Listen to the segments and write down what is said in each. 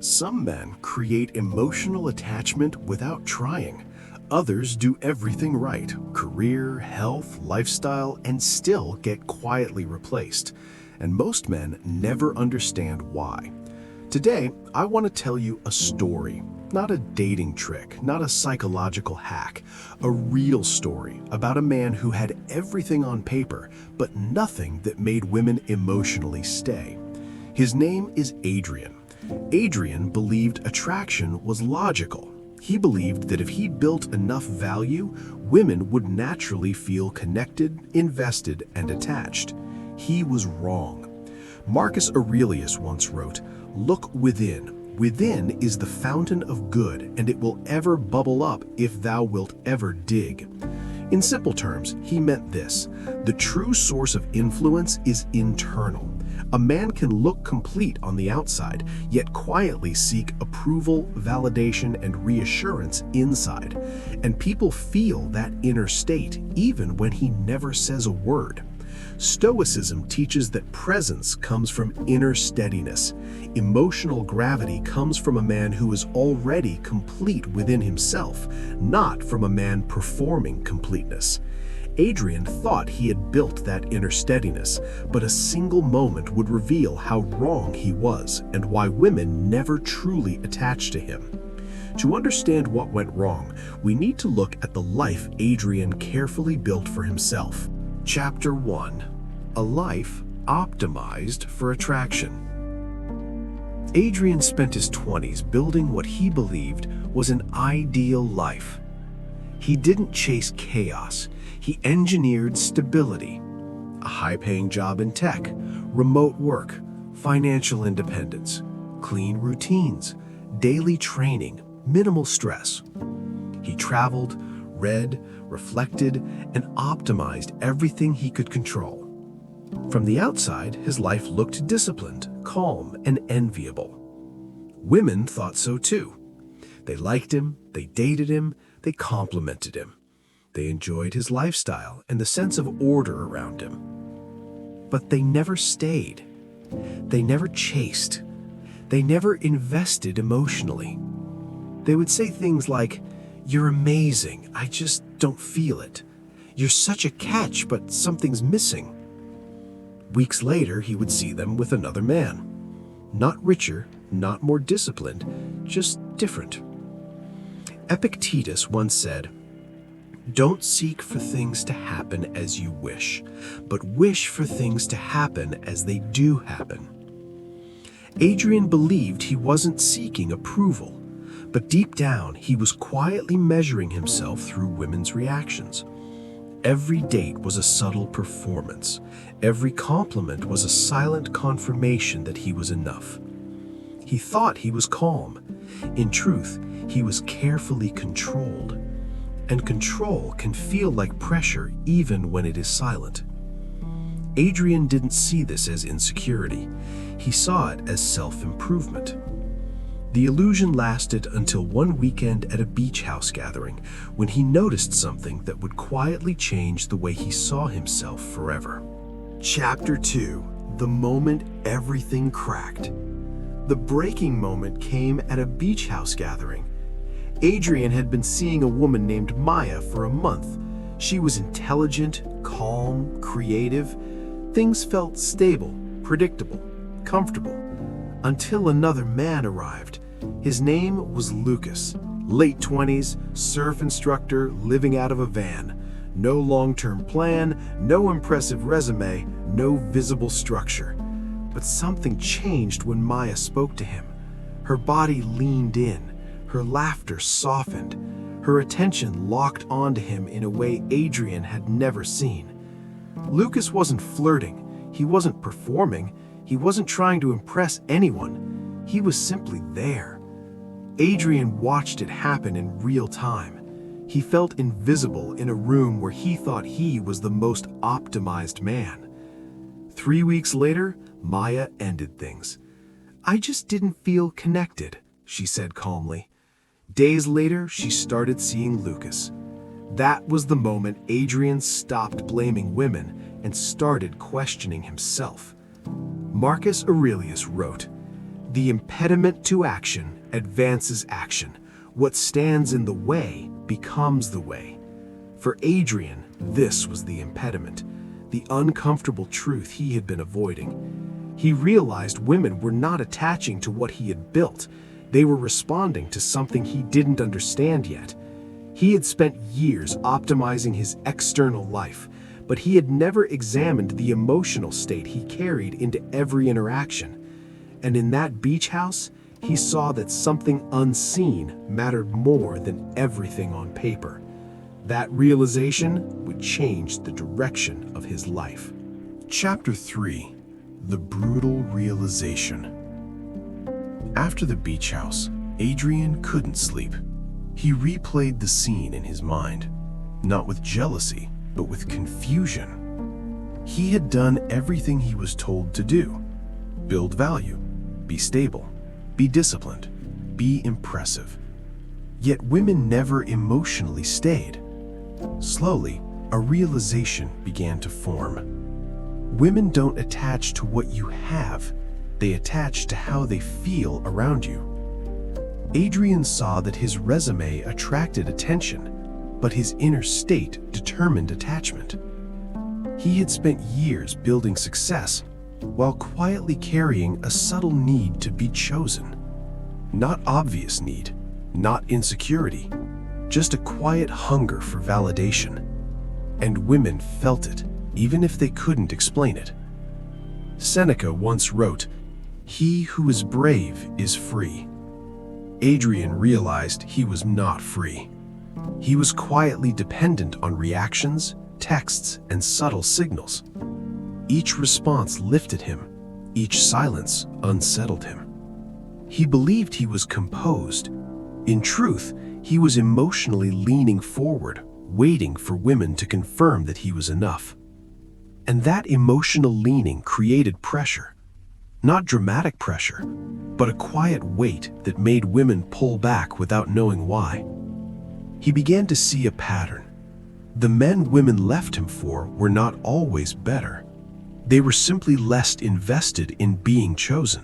Some men create emotional attachment without trying. Others do everything right, career, health, lifestyle, and still get quietly replaced. And most men never understand why. Today, I want to tell you a story, not a dating trick, not a psychological hack, a real story about a man who had everything on paper, but nothing that made women emotionally stay. His name is Adrian. Adrian believed attraction was logical. He believed that if he built enough value, women would naturally feel connected, invested, and attached. He was wrong. Marcus Aurelius once wrote, "Look within. Within is the fountain of good, and it will ever bubble up if thou wilt ever dig." In simple terms, he meant this: the true source of influence is internal. A man can look complete on the outside, yet quietly seek approval, validation, and reassurance inside. And people feel that inner state even when he never says a word. Stoicism teaches that presence comes from inner steadiness. Emotional gravity comes from a man who is already complete within himself, not from a man performing completeness. Adrian thought he had built that inner steadiness, but a single moment would reveal how wrong he was and why women never truly attached to him. To understand what went wrong, we need to look at the life Adrian carefully built for himself. Chapter 1: A life optimized for attraction. Adrian spent his 20s building what he believed was an ideal life. He didn't chase chaos. He engineered stability. A high-paying job in tech, remote work, financial independence, clean routines, daily training, minimal stress. He traveled, read, reflected, and optimized everything he could control. From the outside, his life looked disciplined, calm, and enviable. Women thought so too. They liked him, they dated him, they complimented him. They enjoyed his lifestyle and the sense of order around him. But they never stayed. They never chased. They never invested emotionally. They would say things like, "You're amazing, I just don't feel it. You're such a catch, but something's missing." Weeks later, he would see them with another man. Not richer, not more disciplined, just different. Epictetus once said, "Don't seek for things to happen as you wish, but wish for things to happen as they do happen." Adrian believed he wasn't seeking approval, but deep down he was quietly measuring himself through women's reactions. Every date was a subtle performance. Every compliment was a silent confirmation that he was enough. He thought he was calm. In truth, he was carefully controlled. And control can feel like pressure even when it is silent. Adrian didn't see this as insecurity. He saw it as self-improvement. The illusion lasted until one weekend at a beach house gathering when he noticed something that would quietly change the way he saw himself forever. Chapter 2: The moment everything cracked. The breaking moment came at a beach house gathering. Adrian had been seeing a woman named Maya for a month. She was intelligent, calm, creative. Things felt stable, predictable, comfortable, until another man arrived. His name was Lucas, late 20s, surf instructor living out of a van. No long-term plan, no impressive resume, no visible structure. But something changed when Maya spoke to him. Her body leaned in. Her laughter softened. Her attention locked onto him in a way Adrian had never seen. Lucas wasn't flirting. He wasn't performing. He wasn't trying to impress anyone. He was simply there. Adrian watched it happen in real time. He felt invisible in a room where he thought he was the most optimized man. 3 weeks later, Maya ended things. "I just didn't feel connected," she said calmly. Days later, she started seeing Lucas. That was the moment Adrian stopped blaming women and started questioning himself. Marcus Aurelius wrote, The impediment to action advances action. What stands in the way becomes the way. For Adrian, this was the impediment, the uncomfortable truth he had been avoiding. He realized women were not attaching to what he had built. They were responding to something he didn't understand yet. He had spent years optimizing his external life, but he had never examined the emotional state he carried into every interaction. And in that beach house, he saw that something unseen mattered more than everything on paper. That realization would change the direction of his life. Chapter 3: The Brutal Realization. After the beach house, Adrian couldn't sleep. He replayed the scene in his mind, not with jealousy, but with confusion. He had done everything he was told to do: build value, be stable, be disciplined, be impressive. Yet women never emotionally stayed. Slowly, a realization began to form. Women don't attach to what you have, they attach to how they feel around you. Adrian saw that his resume attracted attention, but his inner state determined attachment. He had spent years building success while quietly carrying a subtle need to be chosen. Not obvious need, not insecurity, just a quiet hunger for validation. And women felt it, even if they couldn't explain it. Seneca once wrote, "He who is brave is free." Adrian realized he was not free. He was quietly dependent on reactions, texts, and subtle signals. Each response lifted him, each silence unsettled him. He believed he was composed. In truth, he was emotionally leaning forward, waiting for women to confirm that he was enough. And that emotional leaning created pressure. Not dramatic pressure, but a quiet weight that made women pull back without knowing why. He began to see a pattern. The men women left him for were not always better. They were simply less invested in being chosen.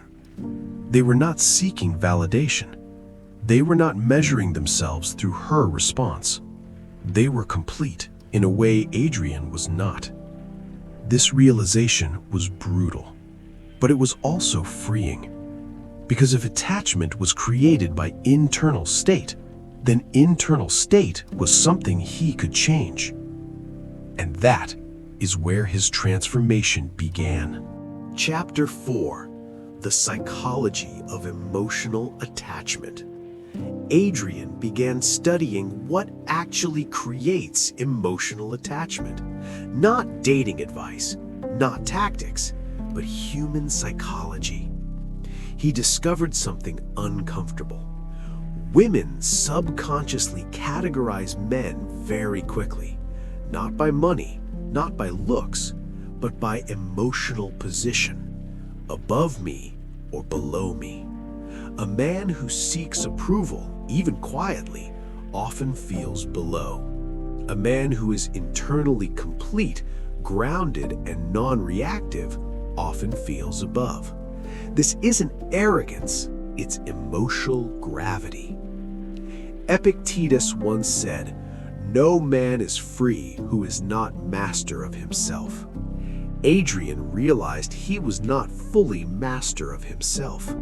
They were not seeking validation. They were not measuring themselves through her response. They were complete in a way Adrian was not. This realization was brutal, but it was also freeing. Because if attachment was created by internal state, then internal state was something he could change. And that is where his transformation began. Chapter 4: The Psychology of Emotional Attachment. Adrian began studying what actually creates emotional attachment. Not dating advice, not tactics, but human psychology. He discovered something uncomfortable. Women subconsciously categorize men very quickly, not by money, not by looks, but by emotional position, above me or below me. A man who seeks approval, even quietly, often feels below. A man who is internally complete, grounded, and non-reactive often feels above. This isn't arrogance, it's emotional gravity. Epictetus once said, "No man is free who is not master of himself." Adrian realized he was not fully master of himself.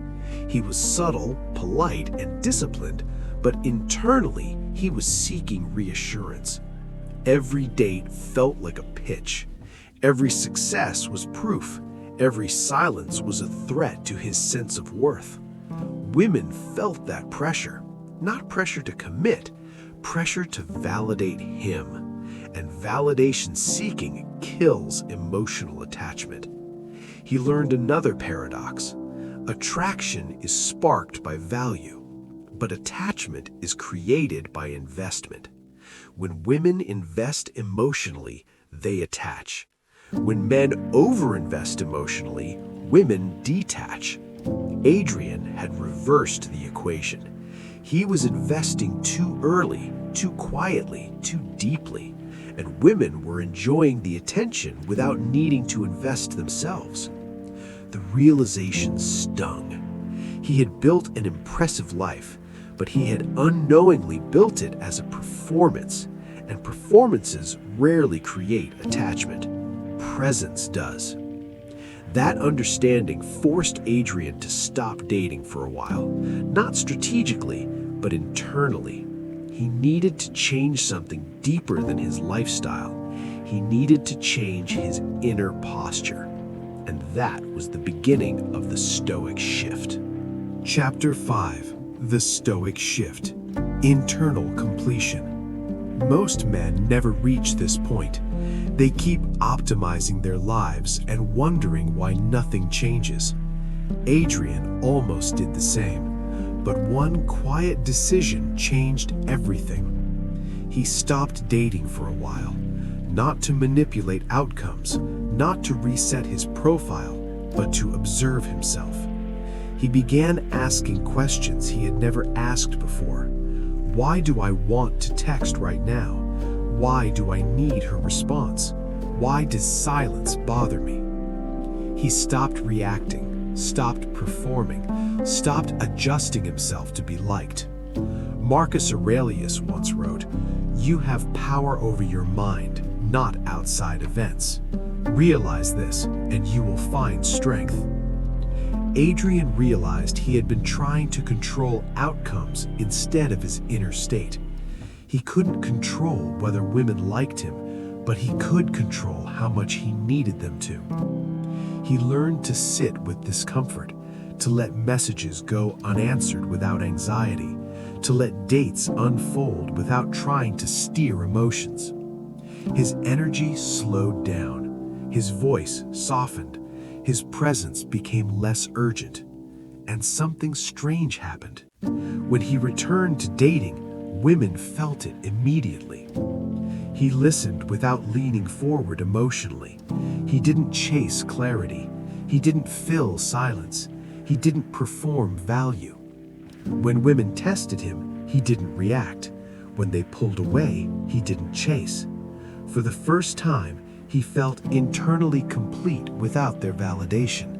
He was subtle, polite, and disciplined, but internally he was seeking reassurance. Every date felt like a pitch. Every success was proof. Every silence was a threat to his sense of worth. Women felt that pressure, not pressure to commit, pressure to validate him. And validation seeking kills emotional attachment. He learned another paradox. Attraction is sparked by value, but attachment is created by investment. When women invest emotionally, they attach. When men overinvest emotionally, women detach. Adrian had reversed the equation. He was investing too early, too quietly, too deeply, and women were enjoying the attention without needing to invest themselves. The realization stung. He had built an impressive life, but he had unknowingly built it as a performance, and performances rarely create attachment. Presence does. That understanding forced Adrian to stop dating for a while, not strategically, but internally. He needed to change something deeper than his lifestyle. He needed to change his inner posture. And that was the beginning of the Stoic shift. Chapter 5: The Stoic Shift. Internal completion. Most men never reach this point. They keep optimizing their lives and wondering why nothing changes. Adrian almost did the same. But one quiet decision changed everything. He stopped dating for a while, not to manipulate outcomes, not to reset his profile, but to observe himself. He began asking questions he had never asked before. Why do I want to text right now? Why do I need her response? Why does silence bother me? He stopped reacting, stopped performing, stopped adjusting himself to be liked. Marcus Aurelius once wrote, "You have power over your mind, not outside events. Realize this, and you will find strength." Adrian realized he had been trying to control outcomes instead of his inner state. He couldn't control whether women liked him, but he could control how much he needed them to. He learned to sit with discomfort, to let messages go unanswered without anxiety, to let dates unfold without trying to steer emotions. His energy slowed down, his voice softened, his presence became less urgent, and something strange happened. When he returned to dating, women felt it immediately. He listened without leaning forward emotionally. He didn't chase clarity. He didn't fill silence. He didn't perform value. When women tested him, he didn't react. When they pulled away, he didn't chase. For the first time, he felt internally complete without their validation.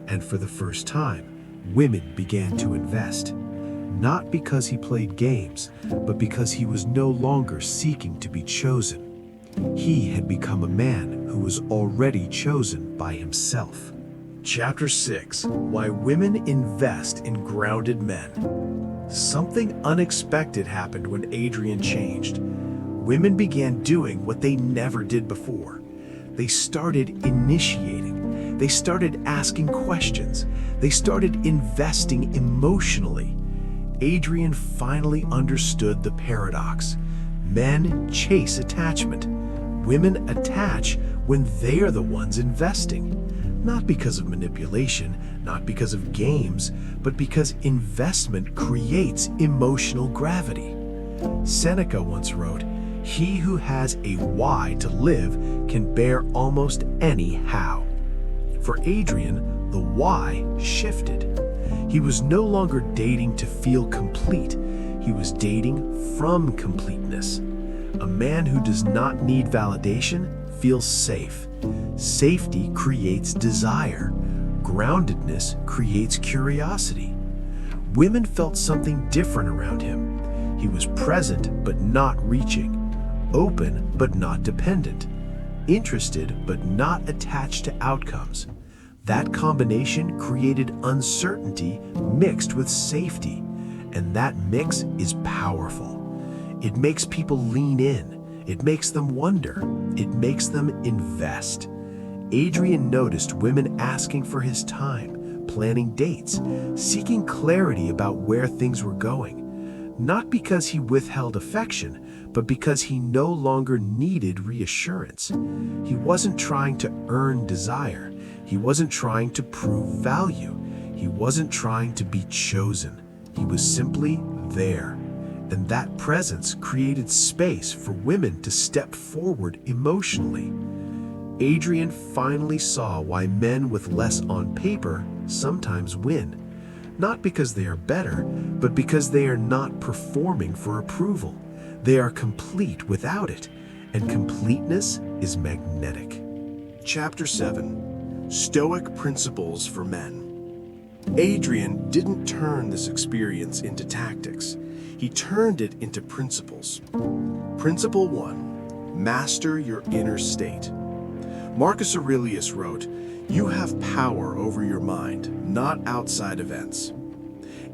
And for the first time, women began to invest. Not because he played games, but because he was no longer seeking to be chosen. He had become a man who was already chosen by himself. Chapter 6: Why Women Invest in Grounded Men. Something unexpected happened when Adrian changed. Women began doing what they never did before. They started initiating. They started asking questions. They started investing emotionally. Adrian finally understood the paradox. Men chase attachment. Women attach when they are the ones investing. Not because of manipulation, not because of games, but because investment creates emotional gravity. Seneca once wrote, "He who has a why to live can bear almost any how." For Adrian, the why shifted. He was no longer dating to feel complete. He was dating from completeness. A man who does not need validation feels safe. Safety creates desire. Groundedness creates curiosity. Women felt something different around him. He was present but not reaching, open but not dependent, interested but not attached to outcomes. That combination created uncertainty mixed with safety, and that mix is powerful. It makes people lean in. It makes them wonder. It makes them invest. Adrian noticed women asking for his time, planning dates, seeking clarity about where things were going. Not because he withheld affection, but because he no longer needed reassurance. He wasn't trying to earn desire. He wasn't trying to prove value. He wasn't trying to be chosen. He was simply there. And that presence created space for women to step forward emotionally. Adrian finally saw why men with less on paper sometimes win. Not because they are better, but because they are not performing for approval. They are complete without it, and completeness is magnetic. Chapter 7: Stoic Principles for Men. Adrian didn't turn this experience into tactics. He turned it into principles. Principle 1. Master your inner state. Marcus Aurelius wrote, "You have power over your mind, not outside events."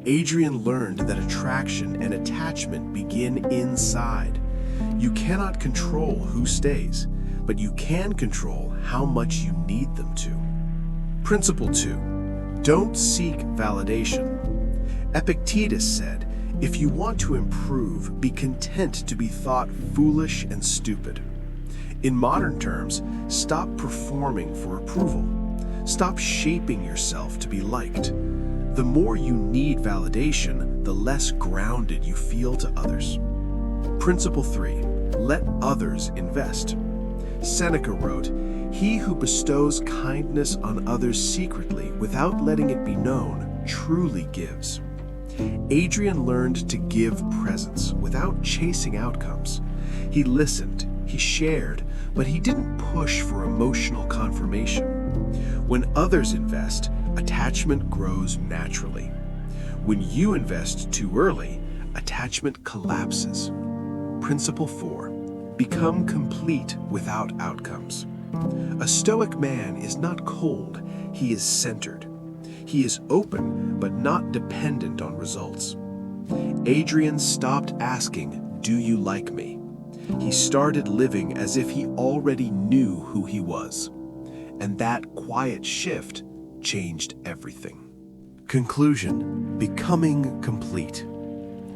Adrian learned that attraction and attachment begin inside. You cannot control who stays, but you can control how much you need them to. Principle 2. Don't seek validation. Epictetus said, "If you want to improve, be content to be thought foolish and stupid." In modern terms, stop performing for approval. Stop shaping yourself to be liked. The more you need validation, the less grounded you feel to others. Principle 3. Let others invest. Seneca wrote, "He who bestows kindness on others secretly without letting it be known truly gives." Adrian learned to give presents without chasing outcomes. He listened, he shared, but he didn't push for emotional confirmation. When others invest, attachment grows naturally. When you invest too early, attachment collapses. Principle 4. Become complete without outcomes. A Stoic man is not cold, he is centered. He is open, but not dependent on results. Adrian stopped asking, "Do you like me?" He started living as if he already knew who he was. And that quiet shift changed everything. Conclusion: becoming complete.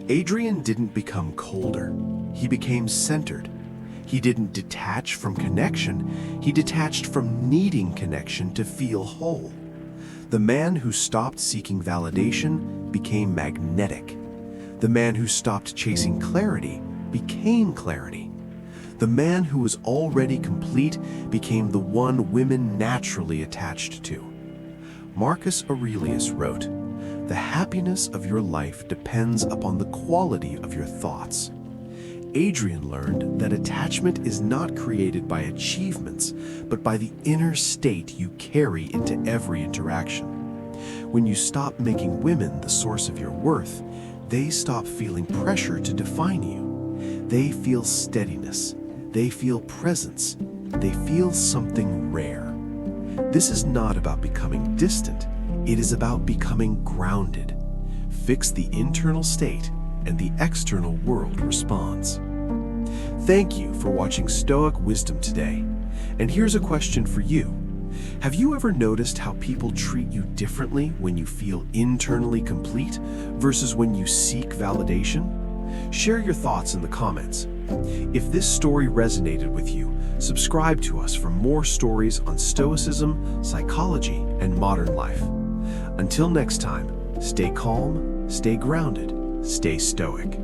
Adrian didn't become colder. He became centered. He didn't detach from connection. He detached from needing connection to feel whole. The man who stopped seeking validation became magnetic. The man who stopped chasing clarity became clarity. The man who was already complete became the one women naturally attached to. Marcus Aurelius wrote, "The happiness of your life depends upon the quality of your thoughts." Adrian learned that attachment is not created by achievements, but by the inner state you carry into every interaction. When you stop making women the source of your worth, they stop feeling pressure to define you. They feel steadiness. They feel presence. They feel something rare. This is not about becoming distant. It is about becoming grounded. Fix the internal state, and the external world responds. Thank you for watching Stoic Wisdom today. And here's a question for you. Have you ever noticed how people treat you differently when you feel internally complete versus when you seek validation? Share your thoughts in the comments. If this story resonated with you, subscribe to us for more stories on Stoicism, psychology, and modern life. Until next time, stay calm, stay grounded, stay stoic.